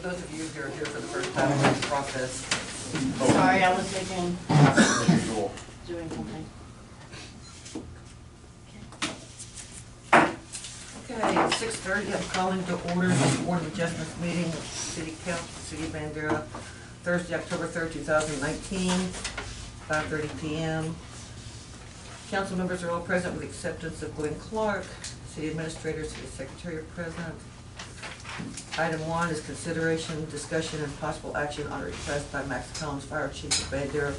those of you who are here for the first time in this process. Sorry, I was thinking, doing something. Okay, 6:30, I'm calling to order the Board of Adjustments meeting of City Council, City of Bandera, Thursday, October 3rd, 2019, 5:30 p.m. Council members are all present with the acceptance of Glenn Clark, City Administrator, City Secretary are present. Item 1 is consideration, discussion, and possible action on a request by Max Collins, Fire Chief of Bandera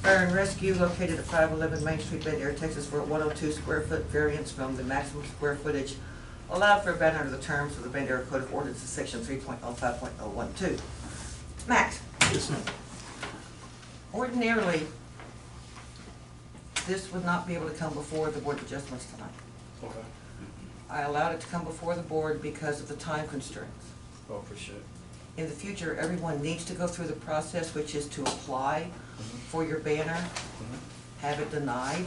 Fire and Rescue, located at 511 Main Street, Bandera, Texas, for a 102 square foot variance from the maximum square footage allowed for a banner under the terms of the Bandera Code of Ordinances, Section 3.05.012. Max? Yes, ma'am. Ordinarily, this would not be able to come before the Board of Adjustments tonight. Okay. I allowed it to come before the board because of the time constraints. Oh, appreciate it. In the future, everyone needs to go through the process, which is to apply for your banner, have it denied,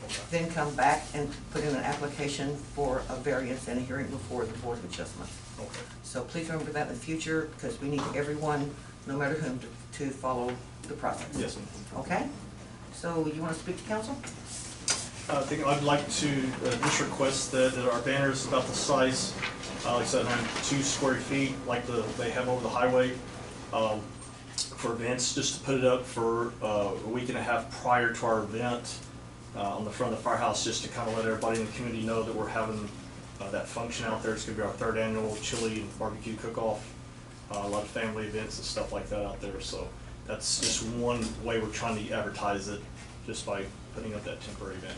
Okay. then come back and put in an application for a variance and a hearing before the Board of Adjustments. Okay. So please remember that in the future, because we need everyone, no matter whom, to follow the process. Yes, ma'am. Okay? So you want to speak to council? I think I'd like to just request that our banner is about the size, like I said, 2 square feet, like they have over the highway, for events, just to put it up for a week and a half prior to our event on the front of the firehouse, just to kind of let everybody in the community know that we're having that function out there. It's going to be our 3rd annual chili and barbecue cook-off, a lot of family events and stuff like that out there. So that's just one way we're trying to advertise it, just by putting up that temporary banner.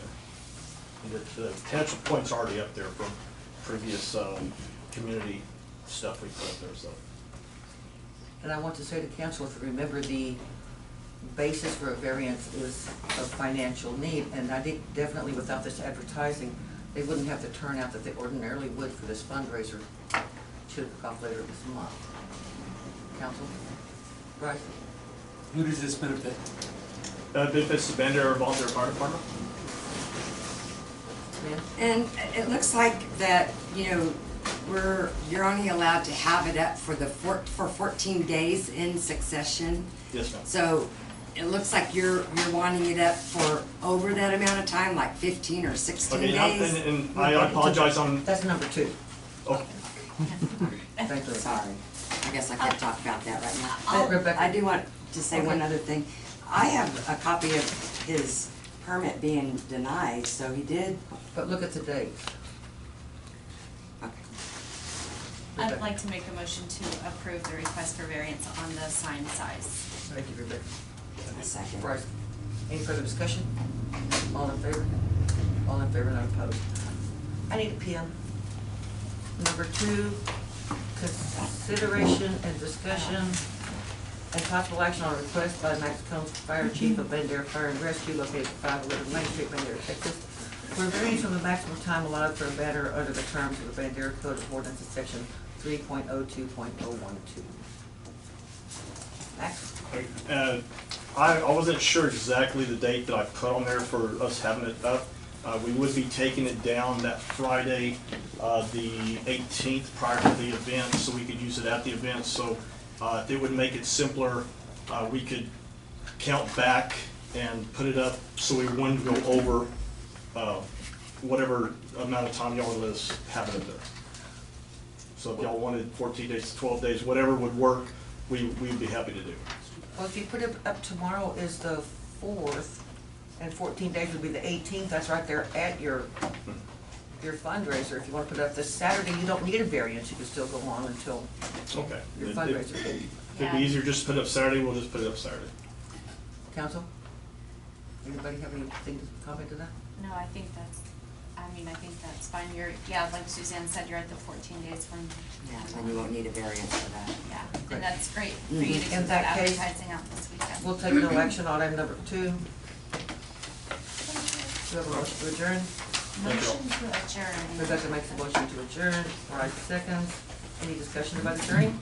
And the potential point's already up there from previous community stuff we put up there. So. And I want to say to council, if you remember, the basis for a variance is a financial need, and I think definitely without this advertising, they wouldn't have the turnout that they ordinarily would for this fundraiser to kick off later this month. Council? Right? Who does this benefit? Benefits the Bandera Volunteer Fire Department. Ma'am? And it looks like that, you know, you're only allowed to have it up for 14 days in succession. Yes, ma'am. So it looks like you're wanting it up for over that amount of time, like 15 or 16 Okay, days. and I apologize on. That's number 2. Oh, Thank you. Sorry, I guess I can't talk about that right now. But Rebecca. I do want to say Okay. one other thing. I have a copy of his permit being denied, so he did. But look at the date. Okay. I'd like to make a motion to approve the request for variance on the sign size. Thank you, Rebecca. A second. Bryce, any further discussion? All in favor? All in favor, none opposed. I need a PM. Number 2, consideration and discussion and possible action on a request by Max Combs, Fire Chief of Bandera Fire and Rescue, located at 511 Main Street, Bandera, Texas, for a variance from the maximum time allowed for a banner under the terms of the Bandera Code of Ordinances, Section 3.02.012. Max? I wasn't sure exactly the date that I put on there for us having it up. We would be taking it down that Friday, the 18th, prior to the event, so we could use it at the event. So if it would make it simpler, we could count back and put it up so we wouldn't go over whatever amount of time y'all would let us have it up there. So if y'all wanted 14 days, 12 days, whatever would work, we'd be happy to do. Well, if you put it up tomorrow is the 4th, and 14 days would be the 18th, that's right there at your fundraiser. If you want to put it up this Saturday, you don't need a variance, you can still go on until Okay. your If fundraiser. it'd be easier just to put it up Saturday, we'll just put it up Saturday. Council? Anybody have anything to comment to that? No, I think that's fine. Like Suzanne said, you're at the 14 days from. Yeah, then you won't need a variance for that. Yeah, Great. and that's great for you to In keep that that case, advertising out this weekend. We'll take no action on item number 2. Do you have a motion to adjourn? Motion to adjourn. Rebecca makes a motion to adjourn, Bryce seconds. Any discussion about adjourning?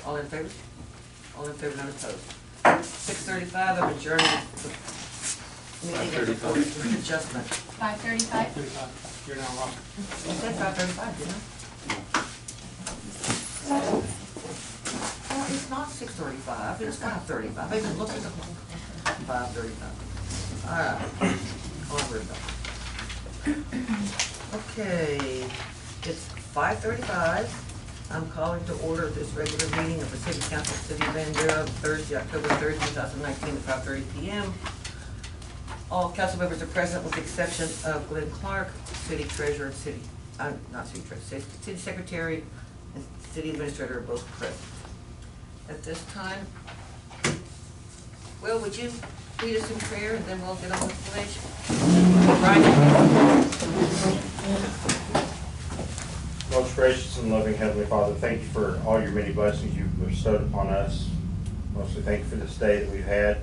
All in favor? All in favor, none opposed. 6:35, I'm adjourning the meeting of the Board of Adjustment. 5:35? 35. You're now wrong. You said 5:35, didn't I? not 6:35, it's 5:35. I even looked at the 5:35. All right, onward. Okay, it's 5:35. I'm calling to order this regular meeting of the City Council of the City of Bandera, Thursday, October 3rd, 2019, at 5:30 p.m. All council members are present with the exception of Glenn Clark, City Treasurer and City Secretary and City Administrator are both present. At this time, Will, would you lead us in prayer and then we'll get on with the pledge? Most gracious and loving Heavenly Father, thank you for all your many blessings you've bestowed upon us. Mostly thank you for this day that we've had.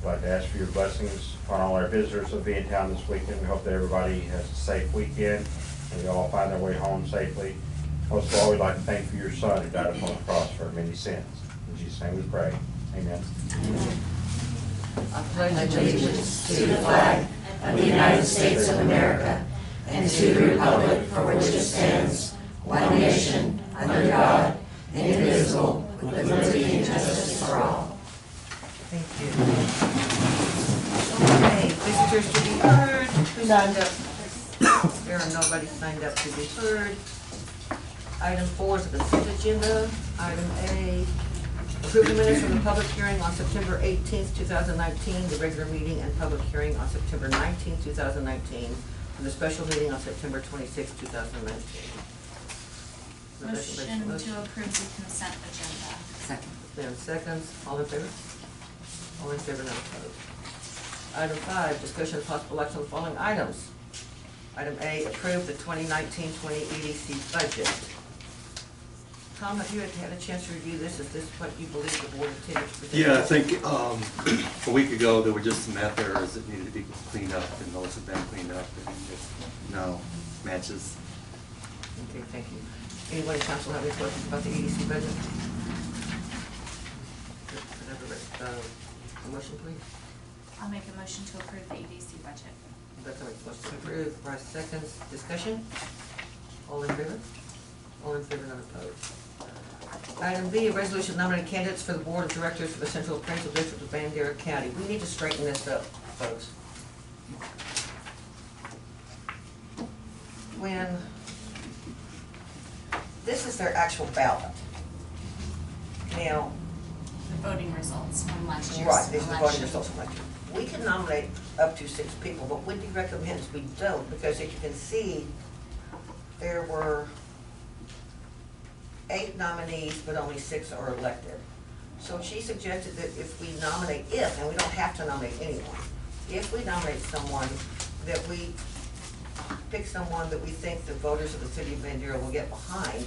I'd like to ask for your blessings upon all our visitors that will be in town this weekend. We hope that everybody has a safe weekend and they all find their way home safely. Most of all, we'd like to thank you for your Son who died upon the cross for our many sins. In Jesus' name we pray. Amen. I pledge allegiance to the flag of the United States of America and to the republic for which it stands, one nation, under God, indivisible, with liberty and justice for all. Thank you. Okay, visitors to be heard. Who signed up? There are nobody signed up to be heard. Item 4 is the consent agenda. Item A, approve the minutes from the public hearing on September 18th, 2019, the regular meeting and public hearing on September 19th, 2019, and the special meeting on September 26th, 2019. Motion to approve the consent agenda. Second. There are seconds. All in favor? All in favor, none opposed. Item 5, discussion of possible action on the following items. Item A, approve the 2019-20 EDC budget. Tom, have you had a chance to review this? Is this what you believe the board intended to present? Yeah, I think a week ago, there were just some math errors that needed to be cleaned up, and those have been cleaned up, and it now matches. Okay, thank you. Anyone in council have any questions about the EDC budget? A motion, please. I'll make a motion to approve the EDC budget. Rebecca makes a motion to approve. Bryce seconds. Discussion? All in favor? All in favor, none opposed. Item B, a resolution nominating candidates for the board of directors for the Central Appraisal District of Bandera County. We need to straighten this up, folks. When this is their actual ballot. Now, The voting results from last year's right, these are the voting election. results from last year. We can nominate up to 6 people, but Wendy recommends we don't, because as you can see, there were 8 nominees, but only 6 are elected. So she suggested that if we nominate, and we don't have to nominate anyone, if we nominate someone, that we pick someone that we think the voters of the city of Bandera will get behind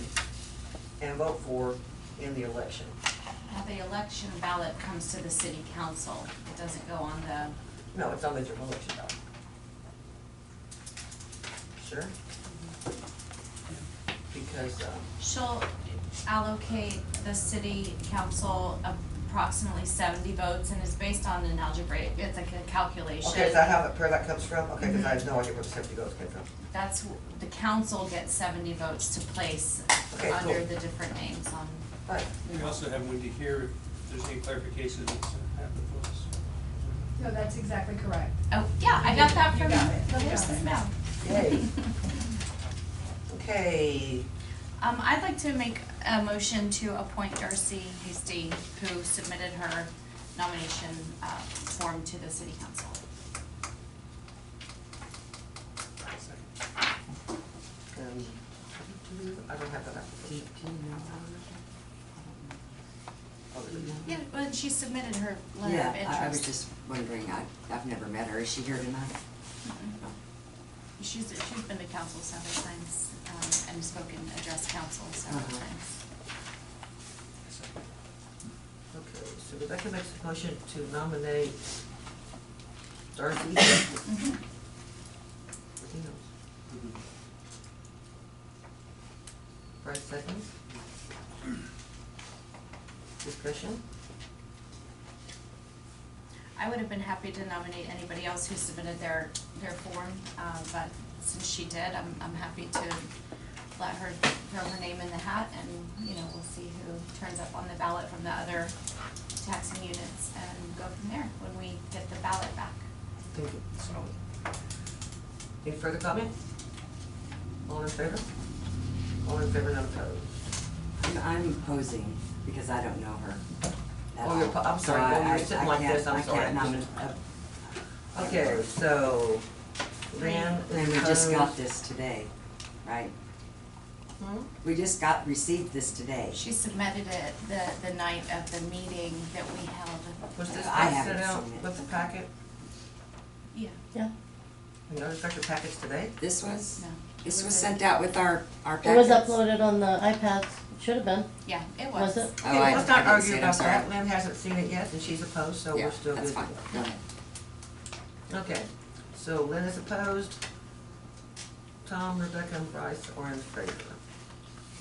and vote for in the election. Now, the election ballot comes to the city council. It doesn't go on the, No, it's on the general election ballot. Sure? Because, she'll allocate the city council approximately 70 votes, and it's based on an algebraic, it's like a calculation. okay, is that where that comes from? Okay, because I have no idea where the 70 votes came from. That's, the council gets 70 votes to place Okay, under cool. the different names on. Right. We also have Wendy here, if there's any clarification that needs to happen for us. No, that's exactly correct. Oh, yeah, I got that You from got it. the You got horse's it. mouth. Yay. Okay, I'd like to make a motion to appoint Darcy Hasty, who submitted her nomination form to the city council. I don't have that. Yeah, but she submitted her letter Yeah, of I was interest. just wondering, I've never met her. Is she here tonight? She's been to council several times, and addressed council several Uh-huh. times. Okay, so Rebecca makes a motion to nominate Darcy. Mhm. Bryce seconds. Discussion? I would have been happy to nominate anybody else who submitted their form, but since she did, I'm happy to let her throw her name in the hat, and, we'll see who turns turns up on the ballot from the other taxing units and go from there when we get the ballot back. Thank you. Any further comment? All in favor? All in favor, none opposed? I'm opposing because I don't know her at Oh, you're, all. I'm sorry, So oh, you're sitting like this, I'm I sorry. can't nominate. Okay, so, Lynn And is we just got opposed. this today, right? Hmm? We just received this today. She submitted it the night of the meeting that we held. Was this I not haven't sent out seen it. with the packet? Yeah, You noticed got your packets today? This was? no. This was sent out with our It was packets? uploaded on the iPads, it should have been, Yeah, it was was. it? Oh, Okay, I let's not didn't see argue it, I'm about sorry. that. Lynn hasn't seen it yet, and she's opposed, so Yeah, we're still good. that's fine, go ahead. Okay, so Lynn is opposed. Tom, Rebecca, and Bryce are in favor.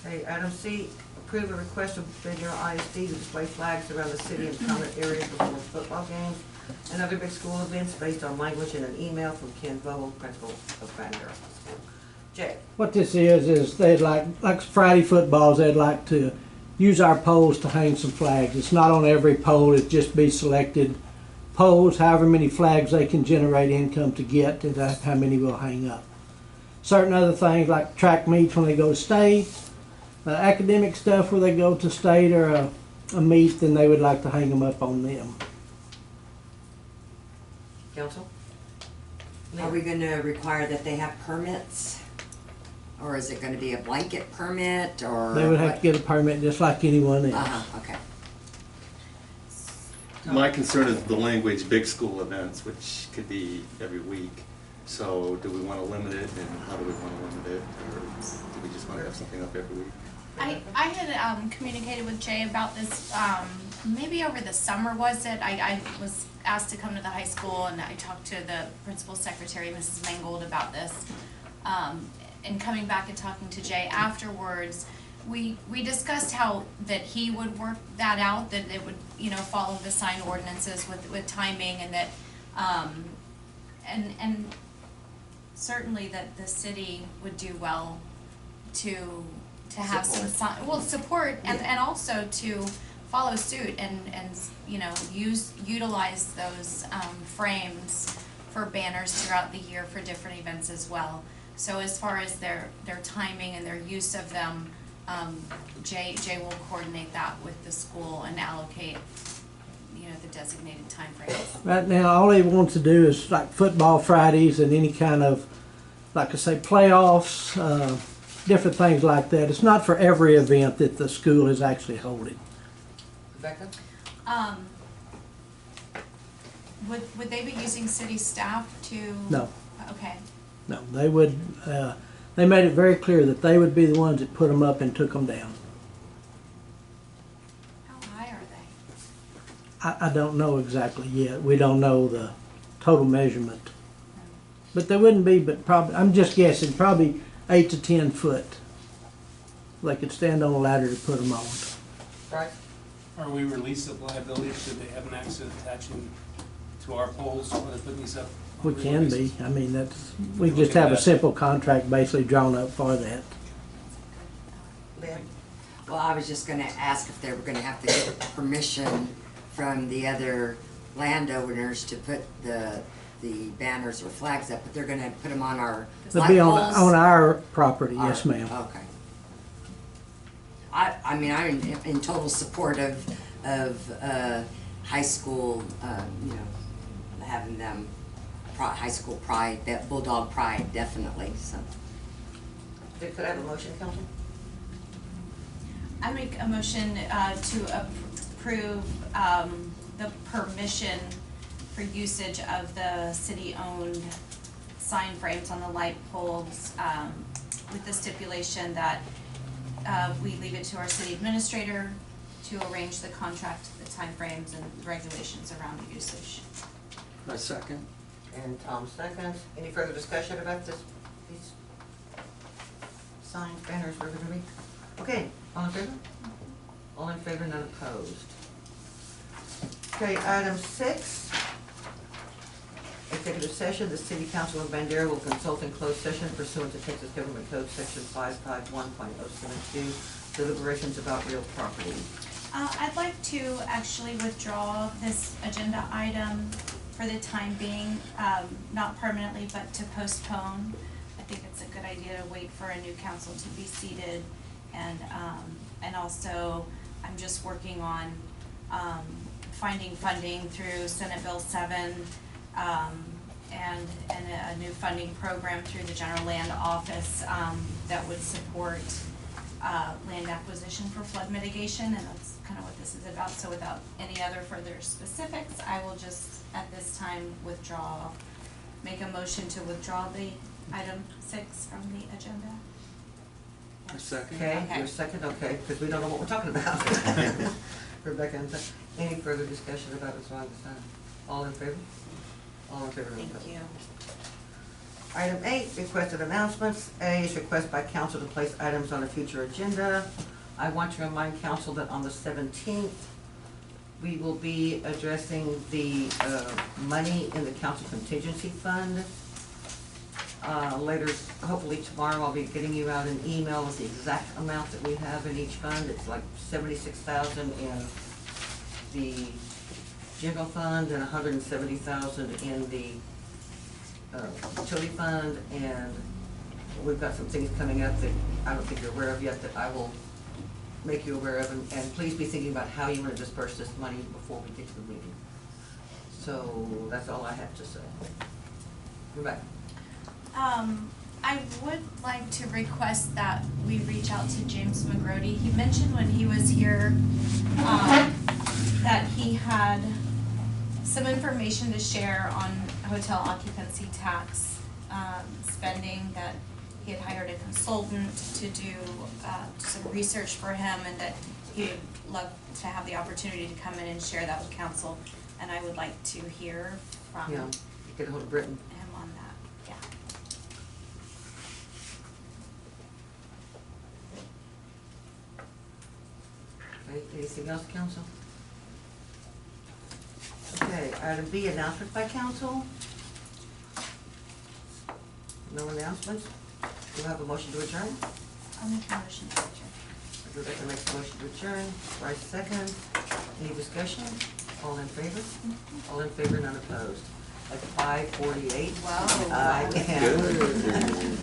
Okay, item C, approve a request of Bandera ISD to display flags around the city and common areas before football games and other big school events based on language in an email from Ken Vogel, principal of Bandera School. Jay? What this is they'd like Friday footballs, they'd like to use our poles to hang some flags. It's not on every pole, it'd just be selected poles, however many flags they can generate income to get, and that's how many we'll hang up. Certain other things like track meets when they go to state, academic stuff where they go to state or a meet, then they would like to hang them up on them. Council? Are we gonna require that they have permits? Or is it gonna be a blanket permit, or? They would have to get a permit just like anyone else. Uh-huh, okay. My concern is the language, big school events, which could be every week. So do we want to limit it, and how do we want to limit it? Or do we just want to have something up every week? I had communicated with Jay about this, maybe over the summer, was it? I was asked to come to the high school, and I talked to the principal secretary, Mrs. Mangold, about this. And coming back and talking to Jay afterwards, we discussed how that he would work that out, that it would, you know, follow the sign ordinances with timing, and that, and certainly that the city would do well to have some support and also to follow suit and you know, utilize those frames for banners throughout the year for different events as well. So as far as their timing and their use of them, Jay will coordinate that with the school and allocate, you know, the designated time frames. Right now, all he wants to do is like football Fridays and any kind of, like I say, playoffs, different things like that. It's not for every event that the school is actually holding. Rebecca? Would they be using city staff to? No. Okay. No, they would, they made it very clear that they would be the ones that put them up and took them down. How high are they? I don't know exactly yet. We don't know the total measurement. But they wouldn't be, but probably, I'm just guessing, probably 8 to 10 foot. They could stand on a ladder to put them on. Right? Are we released of liability should they have an accident attaching to our poles when they're putting these up? We can be. I mean, that's, we just have a simple contract basically drawn up for that. Lynn? Well, I was just gonna ask if they were gonna have to get permission from the other landowners to put the banners or flags up, but they're gonna put them on our They'll light be poles? on our property, yes Our- ma'am. Okay. I mean, I'm in total support of high school, you know, having them, high school pride, that Bulldog pride, definitely, so. Could I have a motion, Council? I make a motion to approve the permission for usage of the city-owned sign frames on the light poles with the stipulation that we leave it to our city administrator to arrange the contract, the timeframes, and regulations around the usage. A second. And Tom seconds. Any further discussion about these signs, banners, whatever they're gonna be? Okay, all in favor? All in favor, none opposed. Okay, item 6. Executive session, the city council of Bandera will consult in closed session pursuant to Texas Government Code Section 551.072, deliberations about real property. I'd like to actually withdraw this agenda item for the time being, not permanently, but to postpone. I think it's a good idea to wait for a new council to be seated, and also, I'm just working on, finding funding through Senate Bill 7, and a new funding program through the General Land Office, that would support, land acquisition for flood mitigation, and that's kind of what this is about. So without any other further specifics, I will just, at this time, make a motion to withdraw the item 6 from the agenda. A second? Okay, Okay. you're second, okay, because we don't know what we're talking about. Rebecca, and any further discussion about this one this time? All in favor? All in favor? Thank you. Item 8, requested announcements. A is request by council to place items on a future agenda. I want to remind council that on the 17th, we will be addressing the money in the council contingency fund. Later, hopefully tomorrow, I'll be getting you out an email with the exact amount that we have in each fund. It's like $76,000 in the general fund and $170,000 in the utility fund, and we've got some things coming up that I don't think you're aware of yet that I will make you aware of, and please be thinking about how you want to disperse this money before we get to the meeting. So that's all I have to say. Rebecca. I would like to request that we reach out to James McGrody. He mentioned when he was here, that he had some information to share on hotel occupancy tax, spending, that he had hired a consultant to do, some research for him, and that he'd love to have the opportunity to come in and share that with council. And I would like to hear from Yeah, get a hold of Britton. him on that, yeah. Okay, anything else, council? Okay, item B, announcement by council. No announcements? Do you have a motion to adjourn? I'll make a motion to adjourn. Rebecca makes a motion to adjourn, Bryce second. Any discussion? All in favor? All in favor, none opposed. At 5:48. Wow. I am. Good.